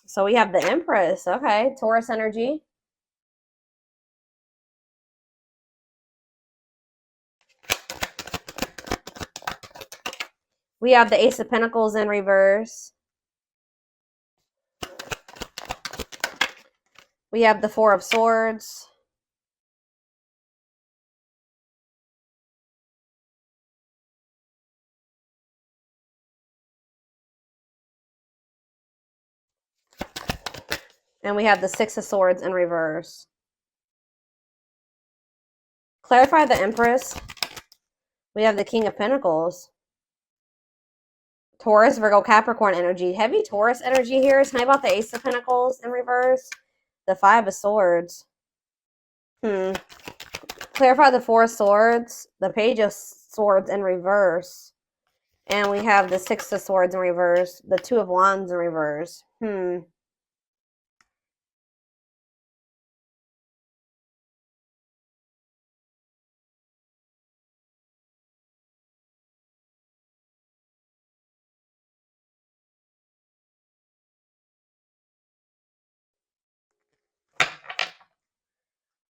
So we have the Empress. Okay, Taurus energy. We have the Ace of Pentacles in reverse. We have the Four of Swords. And we have the Six of Swords in reverse. Clarify the Empress. We have the King of Pentacles. Taurus, Virgo, Capricorn energy. Heavy Taurus energy here. Tell me about the Ace of Pentacles in reverse. The Five of Swords. Clarify the Four of Swords. The Page of Swords in reverse. And we have the Six of Swords in reverse. The Two of Wands in reverse.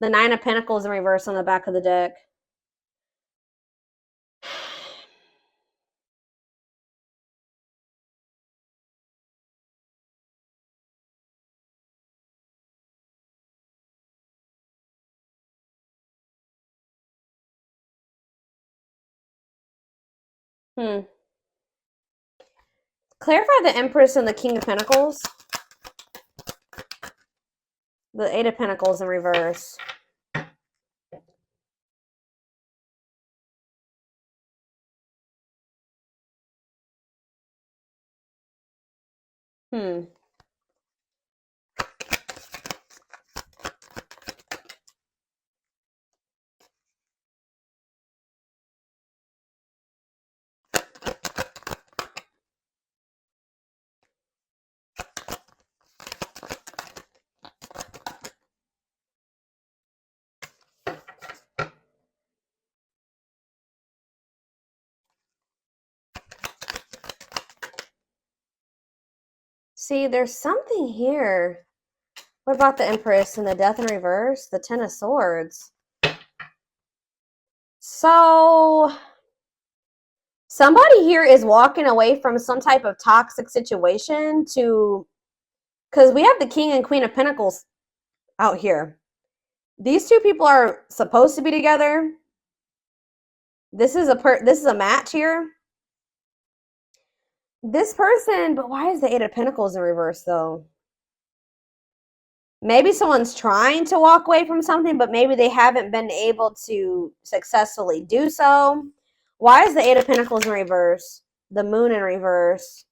The Nine of Pentacles in reverse on the back of the deck. Clarify the Empress and the King of Pentacles. The Eight of Pentacles in reverse. See, there's something here. What about the Empress and the Death in reverse? The Ten of Swords. So, somebody here is walking away from some type of toxic situation to, because we have the King and Queen of Pentacles out here. These two people are supposed to be together. This is a match here. This person, but why is the Eight of Pentacles in reverse though? Maybe someone's trying to walk away from something, but maybe they haven't been able to successfully do so. Why is the Eight of Pentacles in reverse? The Moon in reverse.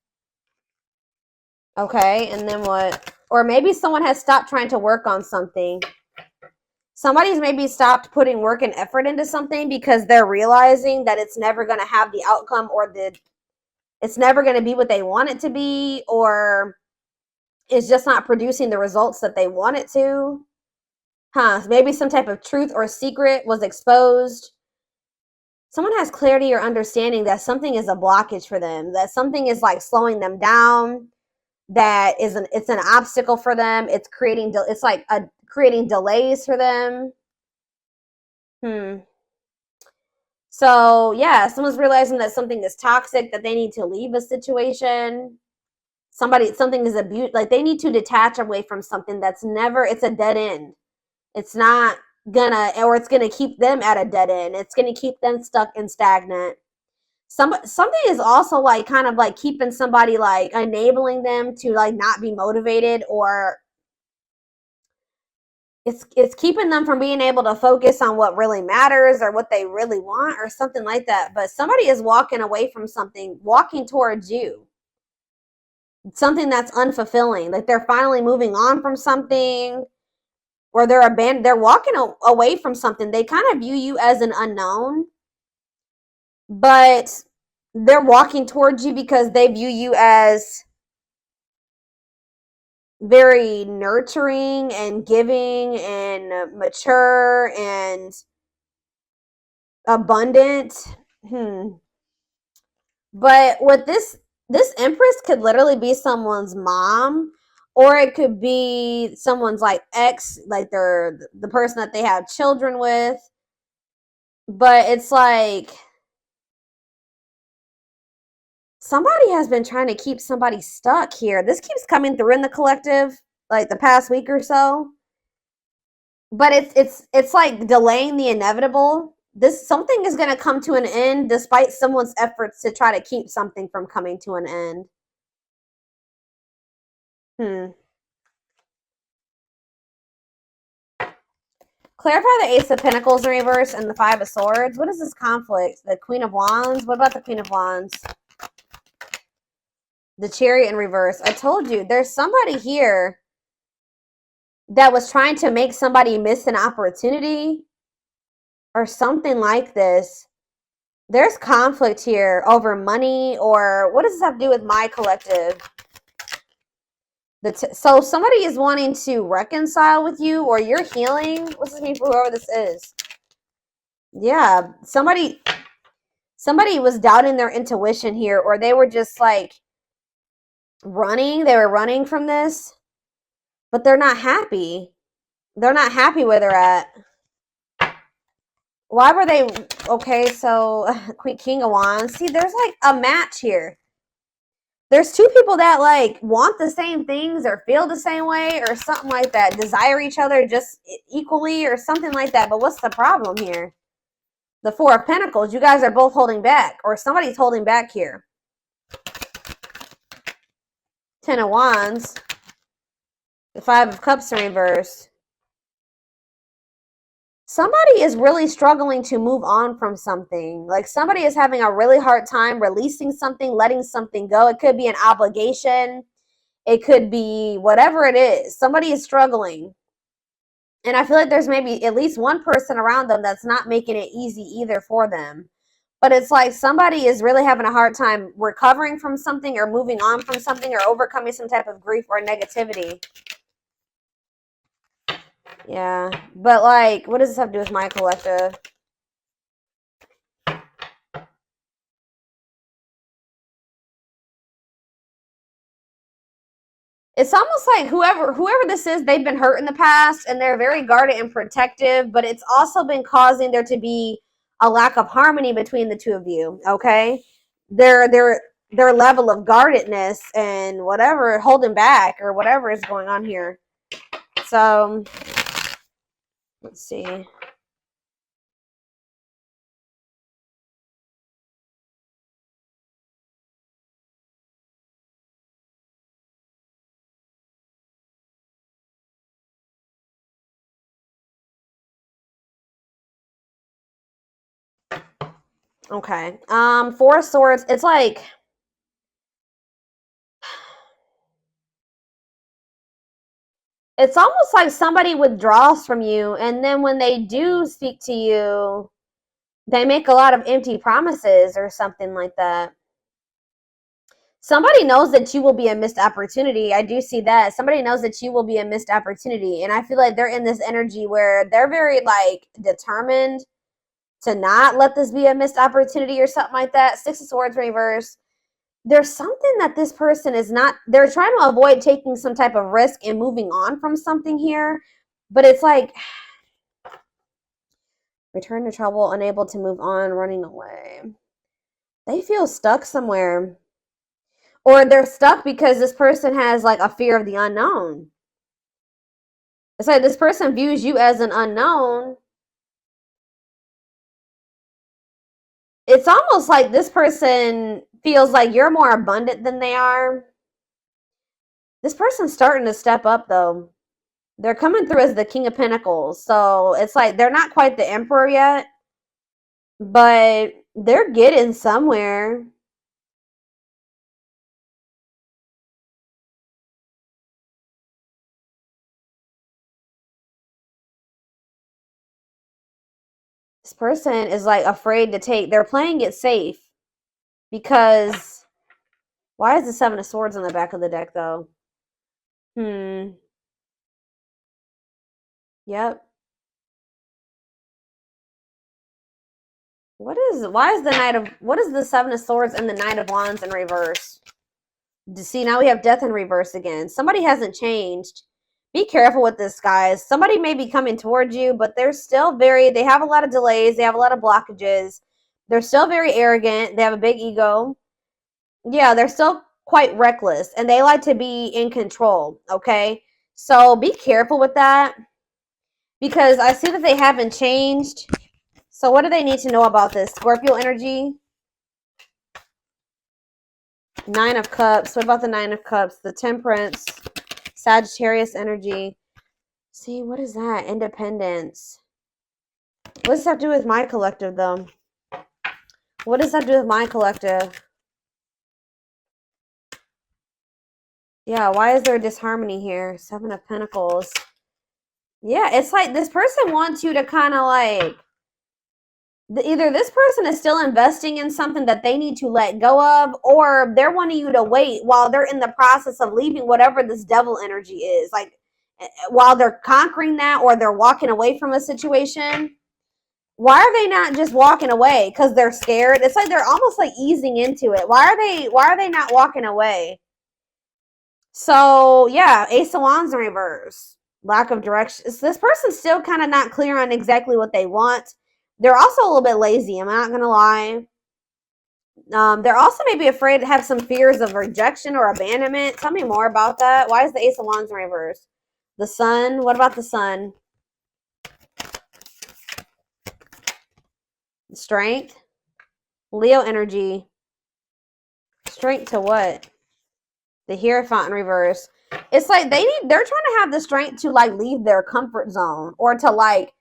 Okay, and then what? Or maybe someone has stopped trying to work on something. Somebody's maybe stopped putting work and effort into something because they're realizing that it's never going to have the outcome, or it's never going to be what they want it to be, or it's just not producing the results that they want it to. Maybe some type of truth or secret was exposed. Someone has clarity or understanding that something is a blockage for them, that something is like slowing them down, that it's an obstacle for them. It's creating delays for them. So yeah, someone's realizing that something is toxic, that they need to leave a situation. Something is abused, like they need to detach away from something that's it's a dead end. It's not gonna, or it's gonna keep them at a dead end. It's gonna keep them stuck and stagnant. Something is also like kind of like keeping somebody, like enabling them to like not be motivated, or it's keeping them from being able to focus on what really matters or what they really want or something like that. But somebody is walking away from something, walking towards you. Something that's unfulfilling. Like they're finally moving on from something, or they're walking away from something. They kind of view you as an unknown, but they're walking towards you because they view you as very nurturing and giving and mature and abundant. But with this Empress could literally be someone's mom, Or it could be someone's like ex, like they're the person that they have children with. But it's like somebody has been trying to keep somebody stuck here. This keeps coming through in the collective, like the past week or so. But it's like delaying the inevitable. This something is going to come to an end despite someone's efforts to try to keep something from coming to an end. Clarify the Ace of Pentacles in reverse and the Five of Swords. What is this conflict? The Queen of Wands? What about the Queen of Wands? The Chariot in reverse. I told you, there's somebody here that was trying to make somebody miss an opportunity or something like this. There's conflict here over money, or what does this have to do with my collective? So somebody is wanting to reconcile with you, or you're healing. What's this mean for whoever this is? Yeah, somebody was doubting their intuition here, or they were just like running. They were running from this, but they're not happy. They're not happy where they're at. Why were they okay? So King of Wands. See, there's like a match here. There's two people that like want the same things or feel the same way or something like that. Desire each other just equally or something like that. But what's the problem here? The Four of Pentacles. You guys are both holding back, or somebody's holding back here. Ten of Wands. The Five of Cups in reverse. Somebody is really struggling to move on from something. Like somebody is having a really hard time releasing something, letting something go. It could be an obligation. It could be whatever it is. Somebody is struggling. And I feel like there's maybe at least one person around them that's not making it easy either for them. But it's like somebody is really having a hard time recovering from something or moving on from something or overcoming some type of grief or negativity. Yeah. But like, what does this have to do with my collective? It's almost like whoever this is, they've been hurt in the past and they're very guarded and protective, but it's also been causing there to be a lack of harmony between the two of you, okay? Their level of guardedness and whatever, holding back or whatever is going on here. So, let's see. Okay. Four of Swords, it's like it's almost like somebody withdraws from you, and then when they do speak to you, they make a lot of empty promises or something like that. Somebody knows that you will be a missed opportunity. I do see that. Somebody knows that you will be a missed opportunity. And I feel like they're in this energy where they're very like determined to not let this be a missed opportunity or something like that. Six of Swords reverse. There's something that this person is not, they're trying to avoid taking some type of risk and moving on from something here. But it's like, return to trouble, unable to move on, running away. They feel stuck somewhere. Or they're stuck because this person has like a fear of the unknown. It's like this person views you as an unknown. It's almost like this person feels like you're more abundant than they are. This person's starting to step up though. They're coming through as the King of Pentacles. So it's like they're not quite the Emperor yet, but they're getting somewhere. This person is like afraid to take, they're playing it safe because why is the Seven of Swords on the back of the deck though? Yep. Why is the Knight of, what is the Seven of Swords and the Knight of Wands in reverse? See, now we have death in reverse again. Somebody hasn't changed. Be careful with this, guys. Somebody may be coming towards you, but they're still they have a lot of delays. They have a lot of blockages. They're still very arrogant. They have a big ego. Yeah, they're still quite reckless, and they like to be in control, okay? So be careful with that, because I see that they haven't changed. So what do they need to know about this? Scorpio energy. Nine of Cups. What about the Nine of Cups? The Temperance. Sagittarius energy. See, what is that? Independence. What does that do with my collective, though? What does that do with my collective? Yeah, why is there disharmony here? Seven of Pentacles. Yeah, it's like this person wants you to kind of like, either this person is still investing in something that they need to let go of, or they're wanting you to wait while they're in the process of leaving whatever this devil energy is. Like, while they're conquering that, or they're walking away from a situation. Why are they not just walking away? Because they're scared? It's like they're almost like easing into it. Why are they not walking away? So yeah, Ace of Wands in reverse. Lack of direction. So this person's still kind of not clear on exactly what they want. They're also a little bit lazy, I'm not gonna lie. They're also maybe afraid to have some fears of rejection or abandonment. Tell me more about that. Why is the Ace of Wands in reverse? The Sun. What about the Sun? Strength. Leo energy. Strength to what? The Hierophant in reverse. It's like they're trying to have the strength to like leave their comfort zone, or to like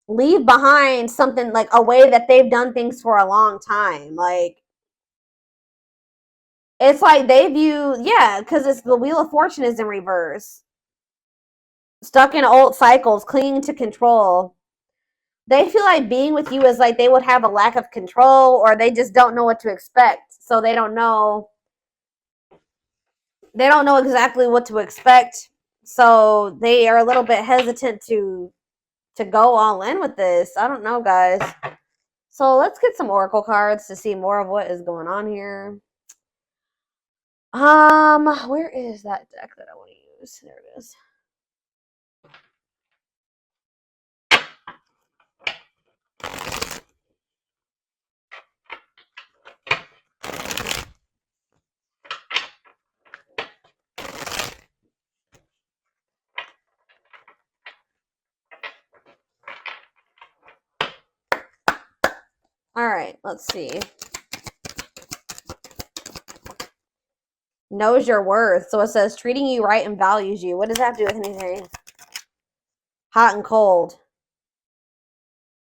leave behind something, like a way that they've done things for a long time. Like, it's like they view, yeah, because it's the Wheel of Fortune is in reverse. Stuck in old cycles, clinging to control. They feel like being with you is like they would have a lack of control, or they just don't know what to expect. So they don't know exactly what to expect. So they are a little bit hesitant to go all in with this. I don't know, guys. So let's get some oracle cards to see more of what is going on here. Where is that deck that I want to use? There it is. All right, let's see. Knows your worth. So it says treating you right and values you. What does that have to do with anything? Hot and cold.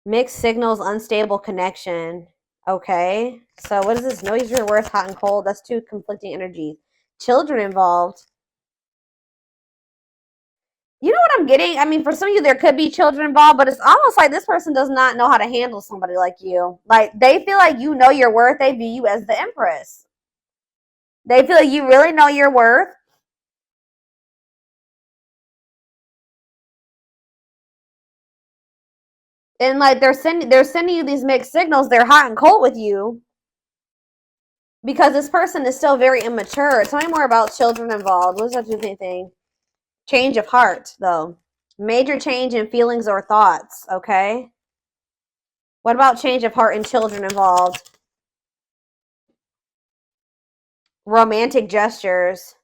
Mixed signals, unstable connection. Okay. So what is this? Knows your worth, hot and cold. That's two conflicting energies. Children involved. You know what I'm getting? I mean, for some of you, there could be children involved, but it's almost like this person does not know how to handle somebody like you. Like, they feel like you know your worth. They view you as the Empress. They feel like you really know your worth. And like they're sending you these mixed signals. They're hot and cold with you because this person is still very immature. Tell me more about children involved. What does that do with anything? Change of heart, though. Major change in feelings or thoughts, okay? What about change of heart and children involved? Romantic gestures.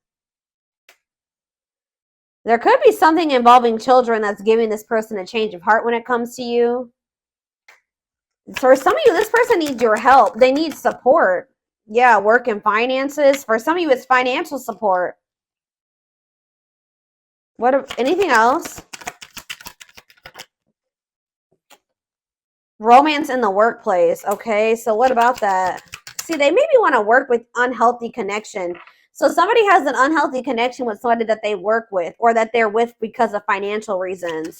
There could be something involving children that's giving this person a change of heart when it comes to you. For some of you, this person needs your help. They need support. Yeah, work and finances. For some of you, it's financial support. Anything else? Romance in the workplace. Okay, so what about that? See, they maybe want to work with unhealthy connection. So somebody has an unhealthy connection with somebody that they work with, or that they're with because of financial reasons.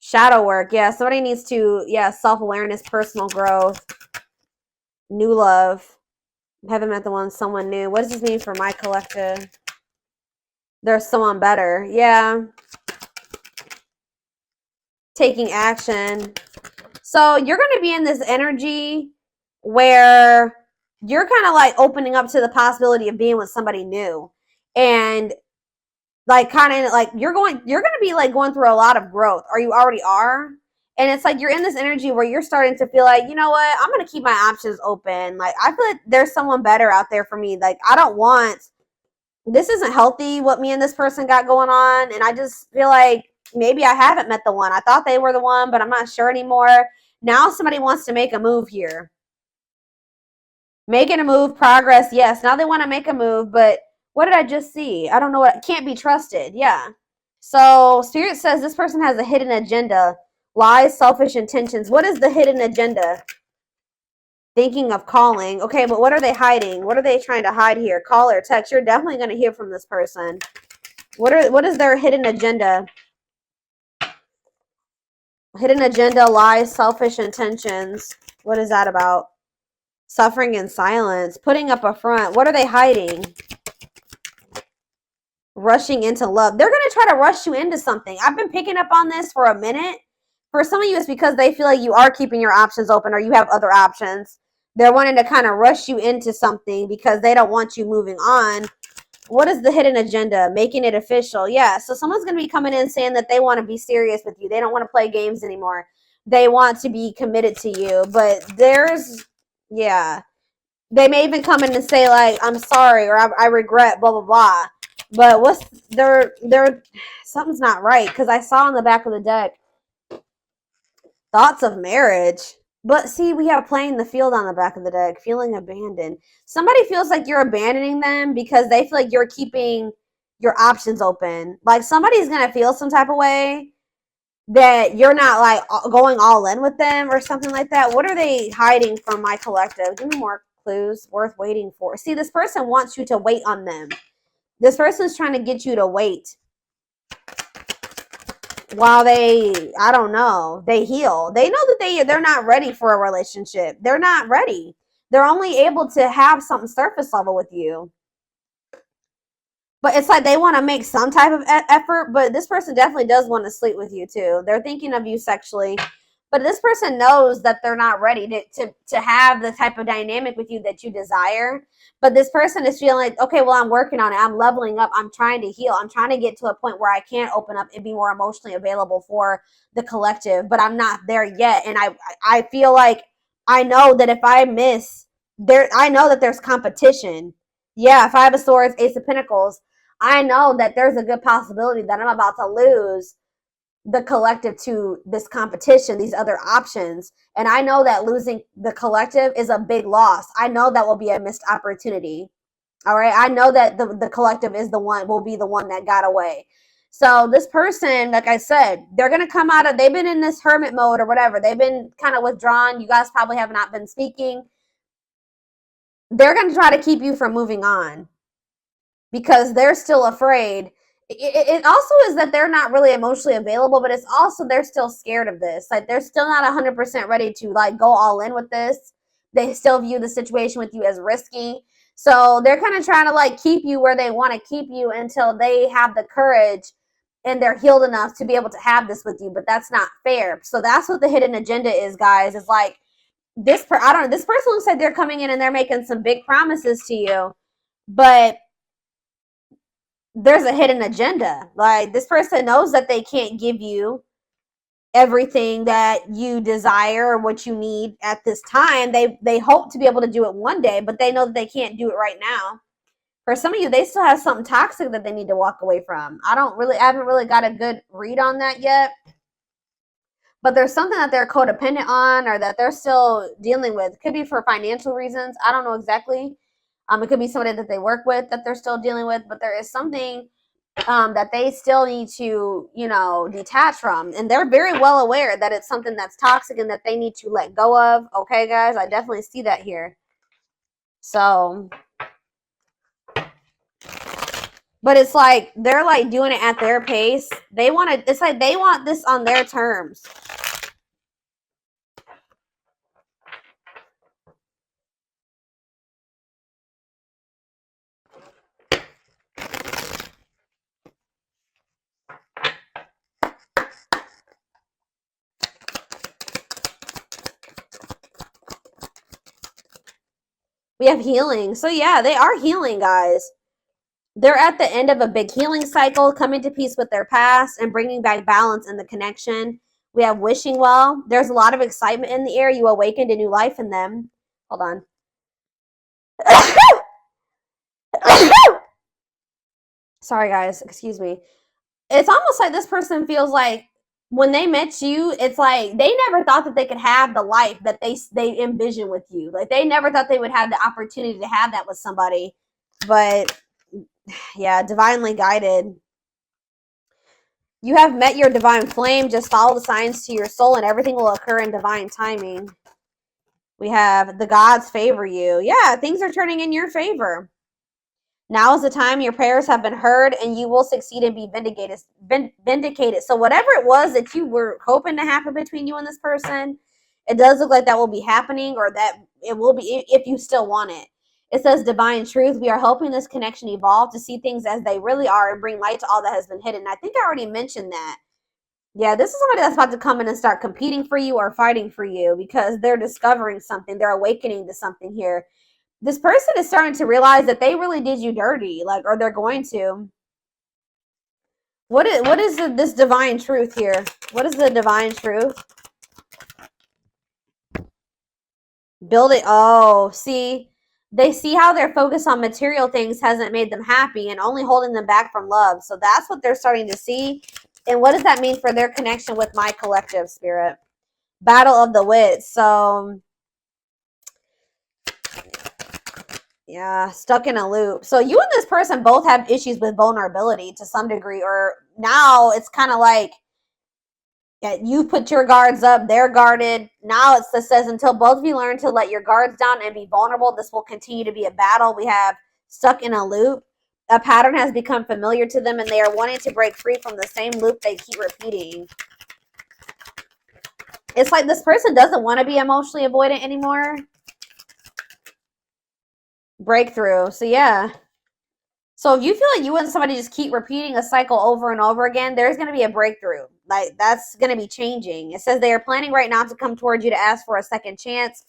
Shadow work. Yeah, somebody needs to, yeah, self-awareness, personal growth, new love. Haven't met the one, someone new. What does this mean for my collective? There's someone better. Yeah. Taking action. So you're going to be in this energy where you're kind of like opening up to the possibility of being with somebody new. And like kind of like you're going to be like going through a lot of growth, or you already are. And it's like you're in this energy where you're starting to feel like, you know what, I'm going to keep my options open. Like I feel like there's someone better out there for me. Like I don't want, this isn't healthy what me and this person got going on. And I just feel like maybe I haven't met the one. I thought they were the one, but I'm not sure anymore. Now somebody wants to make a move here. Making a move, progress, yes. Now they want to make a move, but what did I just see? I don't know what, can't be trusted. Yeah. So Spirit says this person has a hidden agenda, lies, selfish intentions. What is the hidden agenda? Thinking of calling. Okay, but what are they hiding? What are they trying to hide here? Call or text. You're definitely going to hear from this person. What is their hidden agenda? Hidden agenda, lies, selfish intentions. What is that about? Suffering in silence. Putting up a front. What are they hiding? Rushing into love. They're going to try to rush you into something. I've been picking up on this for a minute. For some of you, it's because they feel like you are keeping your options open or you have other options. They're wanting to kind of rush you into something because they don't want you moving on. What is the hidden agenda? Making it official. Yeah, so someone's going to be coming in saying that they want to be serious with you. They don't want to play games anymore. They want to be committed to you. But there's, yeah. They may even come in and say like, I'm sorry, or I regret, blah, blah, blah. But what's they're something's not right, because I saw on the back of the deck thoughts of marriage. But see, we have playing the field on the back of the deck, feeling abandoned. Somebody feels like you're abandoning them because they feel like you're keeping your options open. Like somebody's gonna feel some type of way that you're not like going all in with them or something like that. What are they hiding from my collective? Give me more clues worth waiting for. See, this person wants you to wait on them. This person's trying to get you to wait while they, I don't know, they heal. They know that they're not ready for a relationship. They're not ready. They're only able to have something surface level with you. But it's like they want to make some type of effort, but this person definitely does want to sleep with you too. They're thinking of you sexually. But this person knows that they're not ready to have the type of dynamic with you that you desire. But this person is feeling like, okay, well, I'm working on it. I'm leveling up. I'm trying to heal. I'm trying to get to a point where I can open up and be more emotionally available for the collective. But I'm not there yet. And I feel like I know that if I miss, I know that there's competition. Yeah, Five of Swords, Ace of Pentacles. I know that there's a good possibility that I'm about to lose the collective to this competition, these other options. And I know that losing the collective is a big loss. I know that will be a missed opportunity. All right. I know that the collective will be the one that got away. So this person, like I said, they're going to come out of, they've been in this hermit mode or whatever. They've been kind of withdrawn. You guys probably have not been speaking. They're going to try to keep you from moving on because they're still afraid. It also is that they're not really emotionally available, but it's also they're still scared of this. Like they're still not 100% ready to like go all in with this. They still view the situation with you as risky. So they're kind of trying to like keep you where they want to keep you until they have the courage and they're healed enough to be able to have this with you. But that's not fair. So that's what the hidden agenda is, guys. It's like this person looks like they're coming in and they're making some big promises to you, but there's a hidden agenda. Like this person knows that they can't give you everything that you desire or what you need at this time. They hope to be able to do it one day, but they know that they can't do it right now. For some of you, they still have something toxic that they need to walk away from. I haven't really got a good read on that yet. But there's something that they're codependent on or that they're still dealing with. It could be for financial reasons. I don't know exactly. It could be somebody that they work with that they're still dealing with, but there is something that they still need to, detach from. And they're very well aware that it's something that's toxic and that they need to let go of. Okay, guys, I definitely see that here. So, but it's like they're like doing it at their pace. It's like they want this on their terms. We have healing. So yeah, they are healing, guys. They're at the end of a big healing cycle, coming to peace with their past and bringing back balance in the connection. We have wishing well. There's a lot of excitement in the air. You awakened a new life in them. Hold on. Sorry, guys. Excuse me. It's almost like this person feels like when they met you, it's like they never thought that they could have the life that they envision with you. Like they never thought they would have the opportunity to have that with somebody. But yeah, divinely guided. You have met your divine flame. Just follow the signs to your soul and everything will occur in divine timing. We have the gods favor you. Yeah, things are turning in your favor. Now is the time your prayers have been heard and you will succeed and be vindicated. So whatever it was that you were hoping to happen between you and this person, it does look like that will be happening, or that it will be if you still want it. It says divine truth. We are helping this connection evolve to see things as they really are and bring light to all that has been hidden. I think I already mentioned that. Yeah, this is somebody that's about to come in and start competing for you or fighting for you because they're discovering something. They're awakening to something here. This person is starting to realize that they really did you dirty, like, or they're going to. What is this divine truth here? What is the divine truth? Build it. Oh, see, they see how their focus on material things hasn't made them happy and only holding them back from love. So that's what they're starting to see. And what does that mean for their connection with my collective spirit? Battle of the wits. So yeah, stuck in a loop. So you and this person both have issues with vulnerability to some degree, or now it's kind of like, yeah, you put your guards up, they're guarded. Now it says until both of you learn to let your guards down and be vulnerable, this will continue to be a battle. We have stuck in a loop. A pattern has become familiar to them and they are wanting to break free from the same loop they keep repeating. It's like this person doesn't want to be emotionally avoidant anymore. Breakthrough. So yeah. So if you feel like you and somebody just keep repeating a cycle over and over again, there's going to be a breakthrough. Like that's going to be changing. It says they are planning right now to come towards you to ask for a second chance.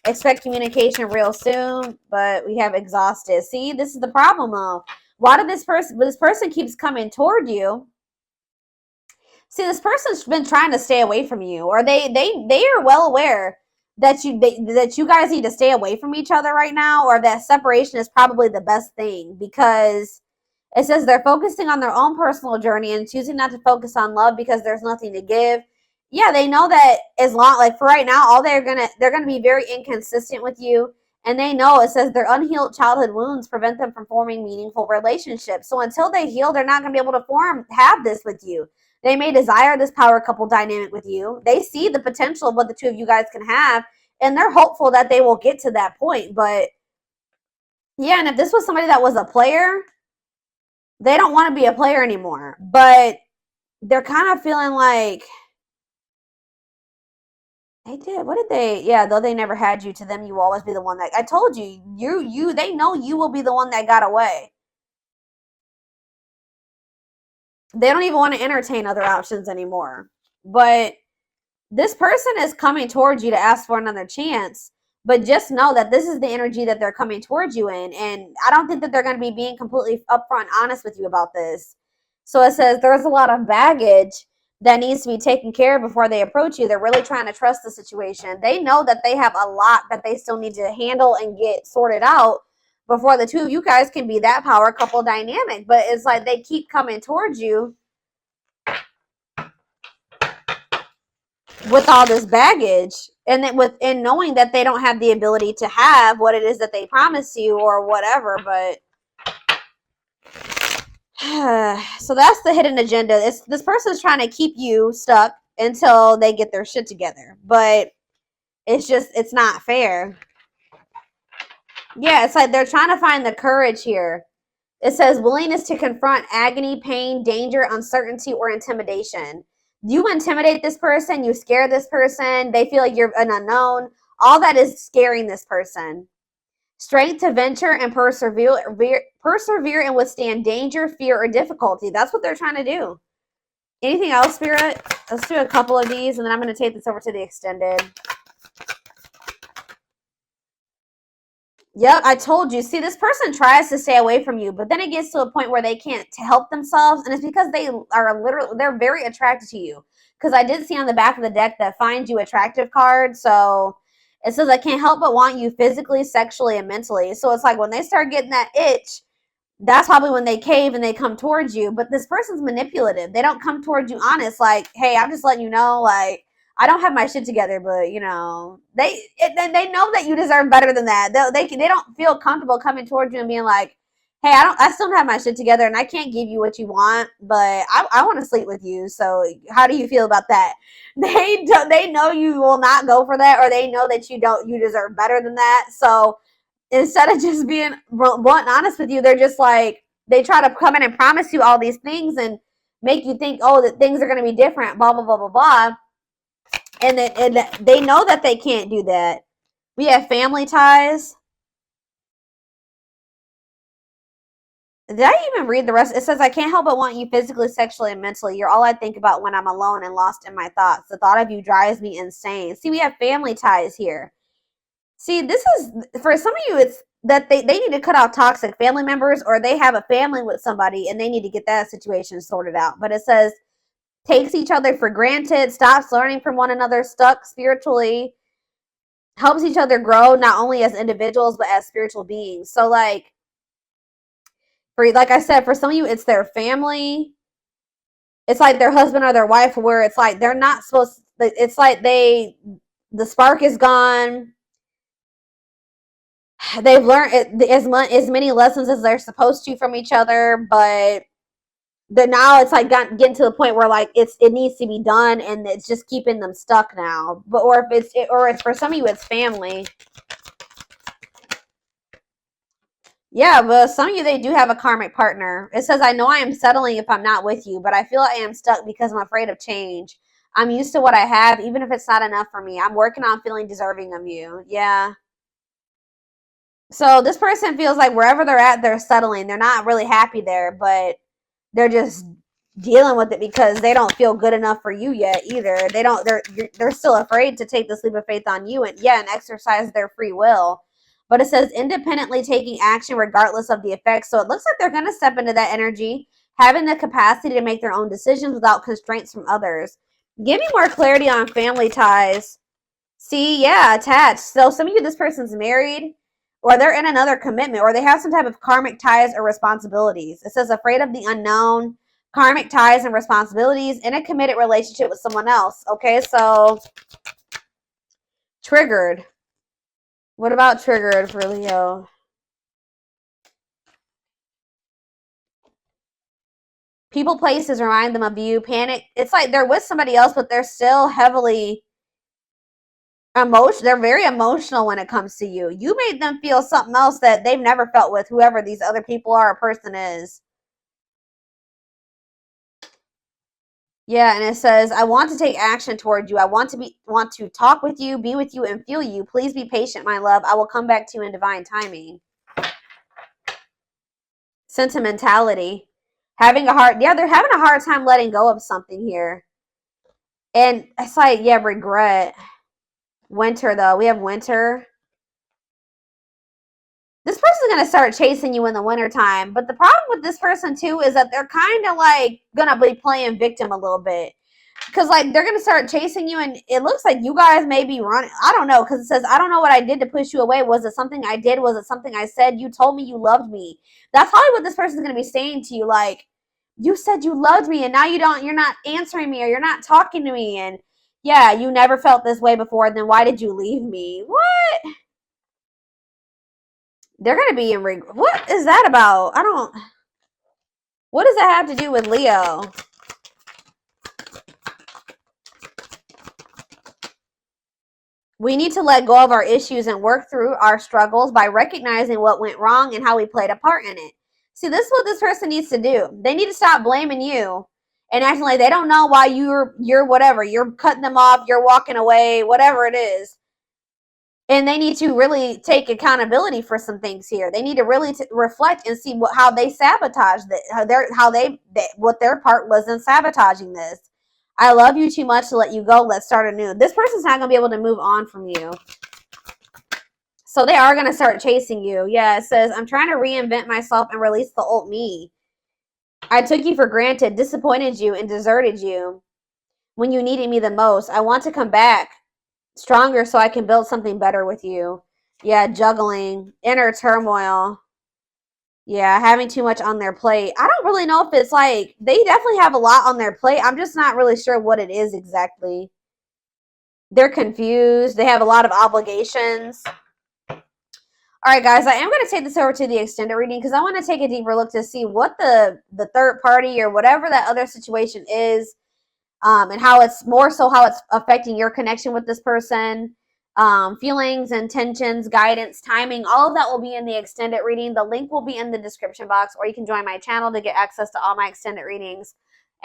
Expect communication real soon, but we have exhausted. See, this is the problem though. Why did this person keeps coming toward you? See, this person's been trying to stay away from you, or they are well aware that you guys need to stay away from each other right now, or that separation is probably the best thing, because it says they're focusing on their own personal journey and choosing not to focus on love because there's nothing to give. Yeah, they know that as long, like for right now, they're gonna be very inconsistent with you, and they know it says their unhealed childhood wounds prevent them from forming meaningful relationships. So until they heal, they're not gonna be able to have this with you. They may desire this power couple dynamic with you. They see the potential of what the two of you guys can have, and they're hopeful that they will get to that point. But yeah, and if this was somebody that was a player, they don't want to be a player anymore. But they're kind of feeling like they did. What did they? Yeah, though they never had you, to them you will always be the one that I told you. They know you will be the one that got away. They don't even want to entertain other options anymore. But this person is coming towards you to ask for another chance, but just know that this is the energy that they're coming towards you in. And I don't think that they're going to be being completely upfront honest with you about this. So it says there's a lot of baggage that needs to be taken care of before they approach you. They're really trying to trust the situation. They know that they have a lot that they still need to handle and get sorted out before the two of you guys can be that power couple dynamic. But it's like they keep coming towards you with all this baggage, and then knowing that they don't have the ability to have what it is that they promise you or whatever. But so that's the hidden agenda. This person's trying to keep you stuck until they get their shit together, but it's not fair. Yeah, it's like they're trying to find the courage here. It says willingness to confront agony, pain, danger, uncertainty, or intimidation. You intimidate this person, you scare this person, they feel like you're an unknown. All that is scaring this person. Strength to venture and persevere and withstand danger, fear, or difficulty. That's what they're trying to do. Anything else, Spirit? Let's do a couple of these, and then I'm going to take this over to the extended. Yep, I told you. See, this person tries to stay away from you, but then it gets to a point where they can't help themselves, and it's because they are literally, they're very attracted to you. Because I did see on the back of the deck that finds you attractive card, so it says I can't help but want you physically, sexually, and mentally. So it's like when they start getting that itch, that's probably when they cave and they come towards you. But this person's manipulative. They don't come towards you honest, like, hey, I'm just letting you know, like, I don't have my shit together, but you know, they know that you deserve better than that. They don't feel comfortable coming towards you and being like, hey, I still don't have my shit together and I can't give you what you want, but I want to sleep with you. So how do you feel about that? They know you will not go for that, or they know that you deserve better than that. So instead of just being blunt and honest with you, they're just like, they try to come in and promise you all these things and make you think, oh, that things are going to be different, blah, blah, blah, blah, blah. And they know that they can't do that. We have family ties. Did I even read the rest? It says, I can't help but want you physically, sexually, and mentally. You're all I think about when I'm alone and lost in my thoughts. The thought of you drives me insane. See, we have family ties here. See, this is, for some of you, it's that they need to cut off toxic family members, or they have a family with somebody and they need to get that situation sorted out. But it says, takes each other for granted, stops learning from one another, stuck spiritually, helps each other grow, not only as individuals, but as spiritual beings. So, like, like I said, for some of you, it's their family. It's like their husband or their wife, where it's like they're not supposed to, it's like the spark is gone. They've learned as many lessons as they're supposed to from each other, but now it's like getting to the point where like it needs to be done, and it's just keeping them stuck now. But or it's for some of you, it's family. Yeah, but some of you, they do have a karmic partner. It says, I know I am settling if I'm not with you, but I feel I am stuck because I'm afraid of change. I'm used to what I have, even if it's not enough for me. I'm working on feeling deserving of you. Yeah. So this person feels like wherever they're at, they're settling. They're not really happy there, but they're just dealing with it because they don't feel good enough for you yet either. They're still afraid to take this leap of faith on you and exercise their free will. But it says independently taking action regardless of the effects. So it looks like they're going to step into that energy, having the capacity to make their own decisions without constraints from others. Give me more clarity on family ties. See, yeah, attached. So some of you, this person's married, or they're in another commitment, or they have some type of karmic ties or responsibilities. It says afraid of the unknown, karmic ties and responsibilities, in a committed relationship with someone else. Okay, so triggered. What about triggered for Leo? People, places remind them of you. Panic. It's like they're with somebody else, but they're still heavily they're very emotional when it comes to you. You made them feel something else that they've never felt with whoever these other people are or person is. Yeah, and it says, I want to take action toward you. I want to talk with you, be with you, and feel you. Please be patient, my love. I will come back to you in divine timing. Sentimentality. They're having a hard time letting go of something here. And it's like, yeah, regret. Winter, though. We have winter. This person's going to start chasing you in the wintertime. But the problem with this person, too, is that they're kind of like going to be playing victim a little bit. Because, like, they're going to start chasing you, and it looks like you guys may be running. I don't know, because it says, I don't know what I did to push you away. Was it something I did? Was it something I said? You told me you loved me. That's probably what this person's going to be saying to you. Like, you said you loved me, and now you're not answering me, or you're not talking to me. And, yeah, you never felt this way before. Then why did you leave me? What? They're going to be in regret. What is that about? What does that have to do with Leo? We need to let go of our issues and work through our struggles by recognizing what went wrong and how we played a part in it. See, this is what this person needs to do. They need to stop blaming you and acting like they don't know why you're whatever. You're cutting them off, you're walking away, whatever it is. And they need to really take accountability for some things here. They need to really reflect and see how they sabotaged it, what their part was in sabotaging this. I love you too much to let you go. Let's start anew. This person's not going to be able to move on from you. So they are going to start chasing you. Yeah, it says, I'm trying to reinvent myself and release the old me. I took you for granted, disappointed you, and deserted you when you needed me the most. I want to come back stronger so I can build something better with you. Yeah, juggling, inner turmoil. Yeah, having too much on their plate. I don't really know if it's like, they definitely have a lot on their plate. I'm just not really sure what it is exactly. They're confused. They have a lot of obligations. All right, guys, I am going to take this over to the extended reading because I want to take a deeper look to see what the third party or whatever that other situation is, and how it's more so how it's affecting your connection with this person, feelings, intentions, guidance, timing. All of that will be in the extended reading. The link will be in the description box, or you can join my channel to get access to all my extended readings.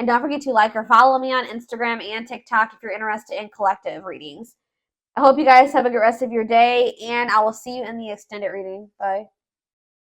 And don't forget to like or follow me on Instagram and TikTok if you're interested in collective readings. I hope you guys have a good rest of your day, and I will see you in the extended reading. Bye.